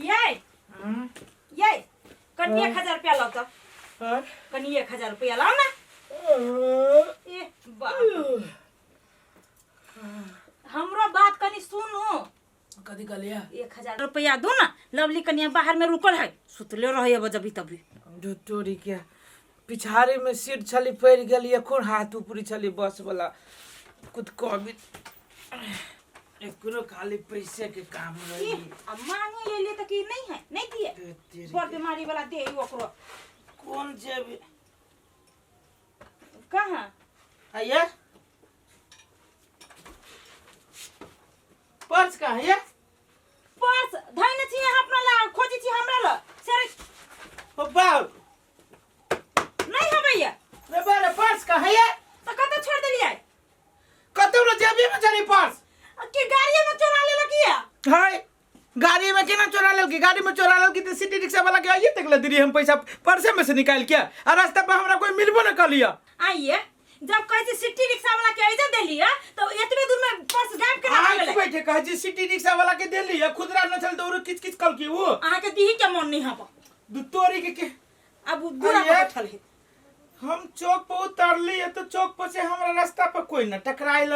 ये कनी 1000 रुपया लो तो कनी 1000 रुपया लाओ ना ए बाप हमरो बात कनी सुनो कदी कहलिया 1000 रुपया दो ना लवली कनिया बाहर में रुकल है सुतले रहे अब जब तभी डोरी के पिछाड़ी में सीट छली पड़ गेली एखन हाथ ऊपरी छली बस वाला कुछ कभी एकरो खाली पैसे के काम रही अब मांगो ले ले तो कि नहीं है नहीं दिए बड़ बीमारी वाला दे ओकरो कौन जेब कहां आया पर्स कहाँ है पर्स धैने छी अपना ला खोजी छी हमरा ला सर बाबा नहीं है भैया रे बारे पर्स कहाँ है तो कत छोड़ देलिए कतो रे जेबी में चली पर्स कि गाड़ी में चोरा ले लगिया हाय गाड़ी में केना चोरा लेल की गाड़ी में चोरा लेल की सिटी रिक्शा वाला के आइए तक ले दिरी हम पैसा पर्स में से निकाल के और रास्ता पे हमरा कोई मिलबो न कर लिया आइए जब कहे सिटी रिक्शा वाला के इधर दे लिया तो इतने दूर में पर्स गायब केना हो गेलै बैठे कहे जी सिटी रिक्शा वाला के दे लिया खुदरा न चल दौड़ किच किच कल की वो आहा के दीही के मन नहीं हबा तोरी के अब बुरा बैठल है हम चौक पर उतरली है तो चौक पर से हमरा रास्ता पर कोई न टकराइल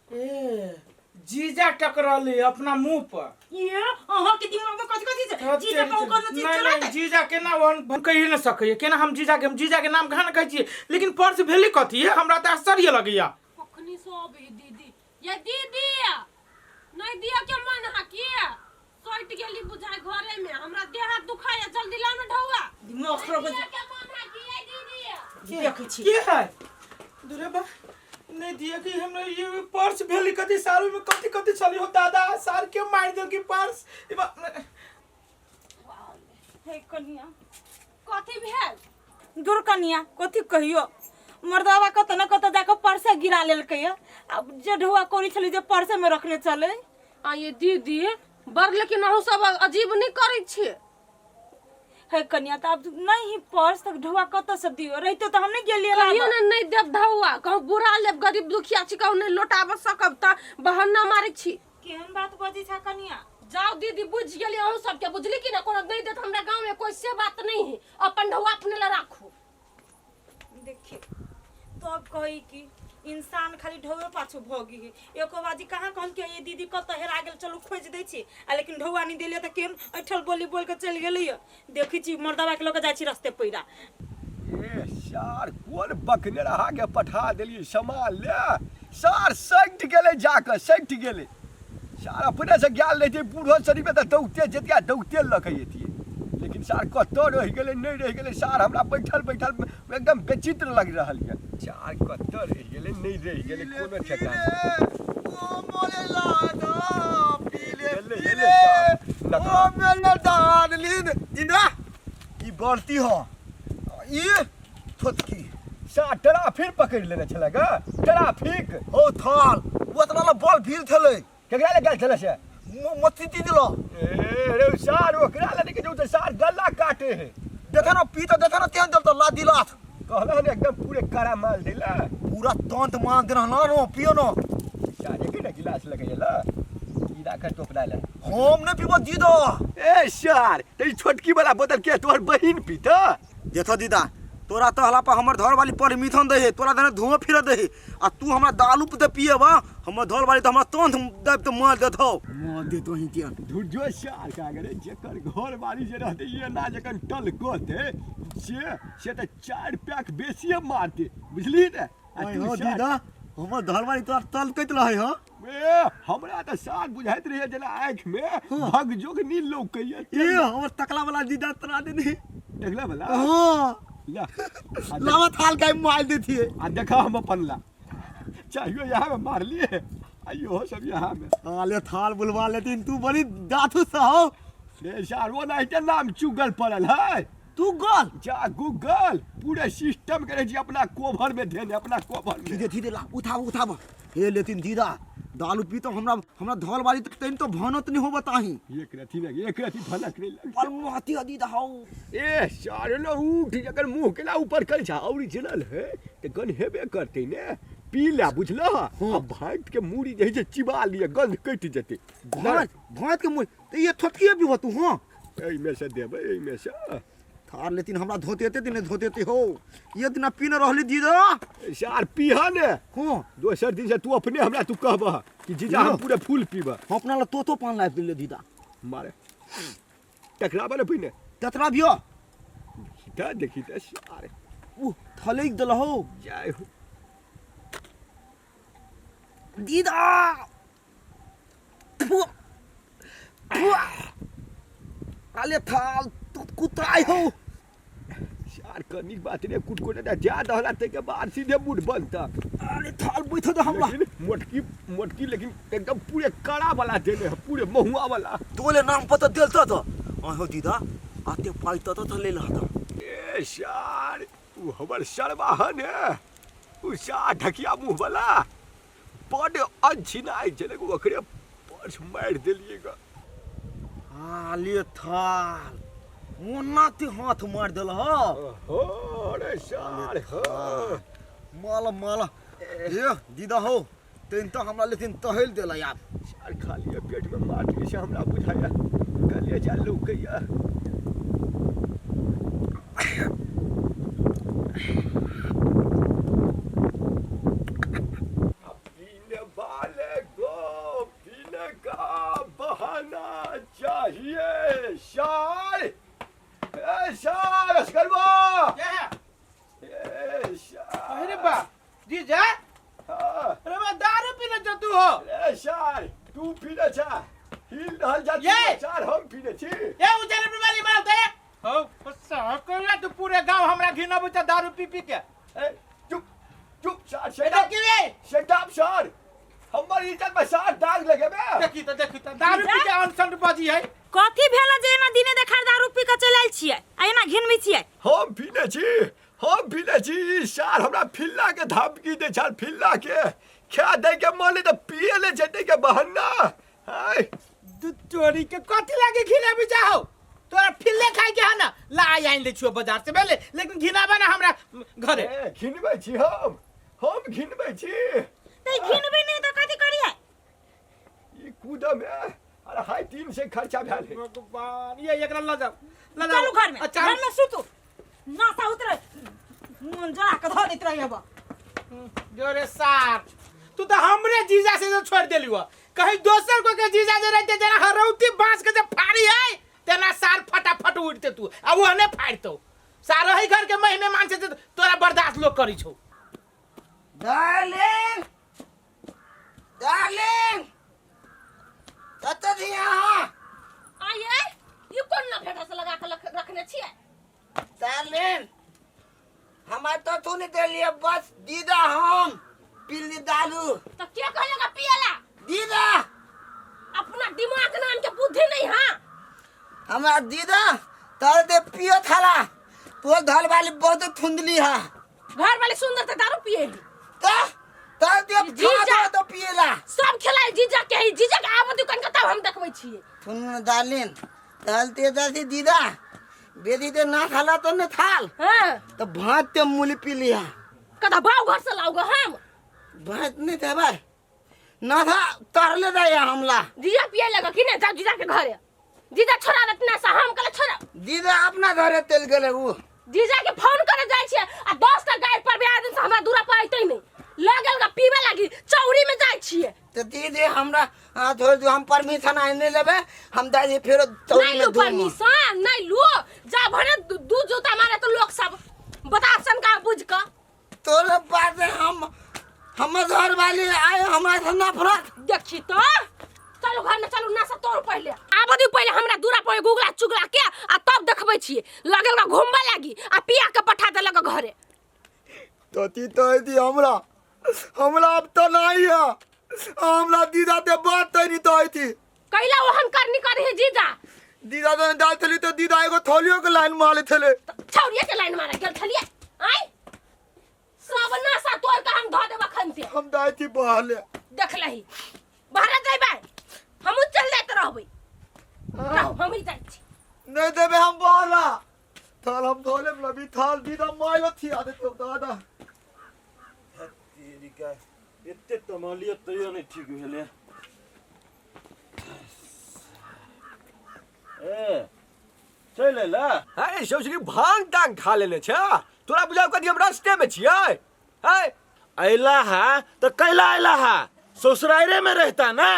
ए जीजा टकराली अपना मुंह पर ये आहा के दिमाग में कथि से जीजा का कोनो चीज चला नहीं जीजा के ना हम कहि न सकै केना हम जीजा के नाम कहां न कहै छी लेकिन पर्स भेली कथि है हमरा त आश्चर्य लगैया अखनी सब दीदी ये दीदी नहीं दिया के मन हकिया सट गेली बुझाय घरे में हमरा देह हाथ दुखाया जल्दी ला ना ढौआ दिमाग खराब के मन हकिया दीदी देखै छी के है दुरे बा नहीं दिया कि हमरा ये पर्स भेली कथि सारू में कथि चली हो दादा सार के मार दे की पर्स हे कनिया कथि भेल दूर कनिया कथि कहियो मर्दावा कत न कत जाके पर्स गिरा लेलकै अब जे ढुआ कोनी छली जे पर्स में रखले चले आ ये दीदी बर लेकिन अहू सब अजीब नहीं करै छी है कनिया त अब नहीं पर्स तक ढुआ कत से दियो रहितो त हम नहीं गेलिए कहियो ने नहीं देब ढौआ कहू बुरा लेब गरीब दुखिया छी कहू नहीं लोटाब सकब त बहाना मारै छी केहन बात बजी छा कनिया जाओ दीदी बुझ गेली अहू सबके बुझली कि ना कोनो नहीं देत हमरा गांव में कोई से बात नहीं है अपन ढौआ अपने ला राखू देखिए तो अब कही कि इंसान खाली ढौए पाछू भोगी है एको बाजी कहां कहल के ये दीदी कत हेरा गेल चलू खोज दै छी आ लेकिन ढौआ नहीं देलिए त केन ऐठल बोल के चल गेलै देखि छी मर्दावा के लोग जाय छी रास्ते पैरा ए सार कोन बकने रहा के पठा देली सामान ले सार सट गेले जाके सट गेले सार अपने से गेल रहते बूढ़ो शरीर में त दौड़ते लखै एतिए लेकिन सार कतो रह गेले नहीं रह गेले सार हमरा बैठल एकदम बेचित्र लग रहल है सार कतो रह गेले नहीं रह गेले कोनो ठेकाना ओ मोरे लाडो पीले ओ मेरे डार्लिंग जिंदा ई बढ़ती हो ये छोटकी सार ट्रैफिक पकड़ लेने छलेगा ट्रैफिक हो थाल ओतना ला बॉल भीड़ थले केकरा ले गेल छले से मत्ती दिलो ए रे सार ओकरा ले के जो तो सार गला काटे है देखा ना पी तो देखा ना तेन दल तो ला दिलात कहला ने एकदम पूरे कड़ा माल दिला पूरा तंत मान देना ना नो पियो ना सारे के ना गिलास लगेला ई राखा टोकरा ले हम ने पीबो दीदो ए सार ते छोटकी वाला बोतल के तोर बहिन पीता देखो दीदा तोरा तो हला पर हमर घर वाली परमिशन दे तोरा देने धुआं फिर दे आ तू हमरा दालू पे पिएबा हमर घर वाली तो हमरा तंत दब तो मार देथौ मार दे तो ही के धुरजो सार का करे जेकर घर वाली जे रहते ये ना जकन टल गोते से त 4 पैक बेसी मारते बुझली ने हो दीदा हमर घर वाली तोरा तल कत रहे हो ए हमरा त सार बुझाइत रहे जना आंख में भग जोग नी लौकैया ए हमर तकला वाला दीदा तरा देने देखला वाला हां ला लावा थाल का मार देती है आ देखा हम अपन ला चाहिए यहाँ में मार लिए आइयो सब यहाँ में आले थाल बुलवा लेकिन तू बड़ी दाथू सा हो रे सार वो ना इतना नाम चुगल पड़ल है तू गल जा गूगल पूरे सिस्टम करे जी अपना कोभर में देने अपना कोभर में धीरे धीरे ला उठाव हे लेकिन दीदा दालू पी तो हमरा धौल वाली तैन तो भनत नहीं हो बताही एक रथी भनक नहीं लग पर मोहती दीदा हो ए सारे लो उठ जकर मुंह केला ऊपर कर जा ओरिजिनल है त गन हेबे करते ने पी ले बुझला हाँ। अब भात के मूड़ी जही जे चिबा लिए गंध कट जते भात के मुँह तो ये थोतकिए भी हो तू हाँ एई में से देबे एई में से थार लेकिन हमरा धोते दिन धोते हो ये दिन पीने रहली दीदा सार पीहा ने हाँ दोसर दिन से तू अपने हमरा तू कहबा कि जीजा हम पूरे फूल पीबा हम अपना ला तो पान लाइफ दिले दीदा मारे टकराबा ने पीने ततरा बियो देखी त सारे थले दल हो जय हो दीदा अले थाल तू कुताई हो सार कनी बात ने कुटकुट ने जा दहला ते के बाद सीधे मुड़ बनता अरे थाल बैठो दे हमरा लेकिन मोटकी लेकिन एकदम पूरे कड़ा वाला देने है पूरे महुआ वाला तोले नाम पता देलता तो हो दीदा आते पाइता तो ले लहता ए सार उ हमर सरवाहन है उ सा ढकिया मुंह वाला बड़ अनछिनाई चले ओकरे पर्स मार देलिएगा आले थाल मोना ते हाथ मार देल हो अरे सार माला माला ये दीदा हो तेन तो हमरा लेकिन तहल देला यार सार खाली पेट में मार के से हमरा बुझाया कलिए जा लौकैया पीने वाले को पीने का बहाना चाहिए शार ए शार अस्करवा ए शार अरे बा जीजा अरे बा दारू पीने जा तू हो ए शार तू पीने जा हिल रहल जा ये! चार हम पीने छी ये उजर वाली बात है हो बस कोला तू पूरे गांव हमरा घिना बचा दारू पी पी के ए चुप चुप शार बेटा की वे शट शार हमर इज्जत में शार दाग लगे बे देखी तो दारू पी के अनसन बाजी है कथी भेला जे एना दिने देखार दारू पी के चलल छियै आ एना घिनबै छियै हम पीने छी शार हमरा फिल्ला के धमकी दे छार फिल्ला के खा दे के माने तो पिए ले जते के बहाना हाय दूध चोरी के कथी लागे घिना भी चाहो तोरा फिल्ले खाए के है ना ला आइन ले छियो बाजार से पहले लेकिन घिनाबा ना हमरा घरे ए घिनबै छी हम घिनबै छी तै घिनबै नै त कथी करियै ई कूदम है अरे हाय 3 से खर्चा भेल है भगवान ये एकरा ला जाओ चलू घर में अच्छा घर में सुतू नासा उतरे मन जरा के धर देत रहिए बा जोरे सार तू तो हमरे जीजा से तो छोड़ देली हुआ कहीं दोसर को के जीजा जे रहते जना हरौती बांस के जे फाड़ी है तेना सार फटाफट उड़ते तू अब वो ने फाड़तो सार ही घर के महीने मान से तोरा बर्दाश्त लोग करी छौ डार्लिंग डार्लिंग तत दिया आये ये कौन ना भेटा से लगा के रखने छियै डार्लिंग हमार तो तूने दे लिया बस दीदा हम पिल्ली दालू तो क्या कहेगा पियला दीदा अपना दिमाग नाम के बुद्धि नहीं हां हमार दीदा तर दे पियो थाला तो धल वाली बहुत फुंदली है घर वाली सुंदर से दारू पिएली तो तर दे जीजा। जीजा तो पिएला सब खेलाइ जीजा के ही जीजा के आब दुकान के तब हम देखबै छियै सुन डार्लिंग दलते दसी दीदा बेदी दे ना खाला तो न थाल हां तो भात ते मूली पी लिया कदा बाव घर से लाऊगा हम भात नहीं थे भाई ना था तरले दे हमला जीजा पिए लगा कि नहीं जा जीजा के घरे जीजा छोड़ा देतना सा हम कले छोड़ा दीदा अपना घरे तेल गेले उ जीजा के फोन करे जाय छियै आ 10 टा गाड़ी पर भी आदमी से हमरा दूरा पर आइते नहीं लगल का पीवे लागी चौड़ी में जाय छियै तो दीदी हमरा थोड़ी दूर हम परमिशन आने लेबे हम दादी फिर चौड़ी नहीं में लू दूंगा परमिशन नहीं लू जा भरे दू जूता मारे तो लोग सब बता सन का बुझ का तोरे बात है हम घर वाले आए हमारे से नफरत देखी तो चलो घर में चलो ना सब तोड़ पहले आबदी पहले हमरा दूरा पर गुगला चुगला के आ तब देखबै छियै लगल का घुमबा लागी आ पिया के पठा दे लगा घरे तोती तो दी हमरा अब तो नहीं है हमरा दीदा ते बात नहीं तो आई थी कैला ओहन करनी करे है जीजा दीदा तो डाल थली तो दीदा एगो थोलियो के लाइन मारे थले छौरिया के लाइन मारे गेल छलिए आई सब नशा तोड़ के हम धो देबा खन से हम दाई थी बहले देख लही बाहर जइबै हम चल जात रहबै हम ही जाई छी नहीं देबे हम बहला थाल हम धोले लबी थाल दीदा माइलो थी आदे तो दादा तेरी का एते तमालियत तैयो नहीं ठीक भेले ए चल ला है ससुरी भांग टांग खा लेने छ तोरा बुझाउ कदी हम रास्ते में छियै है अइला है तो कैला अइला है ससुराइरे में रहता ना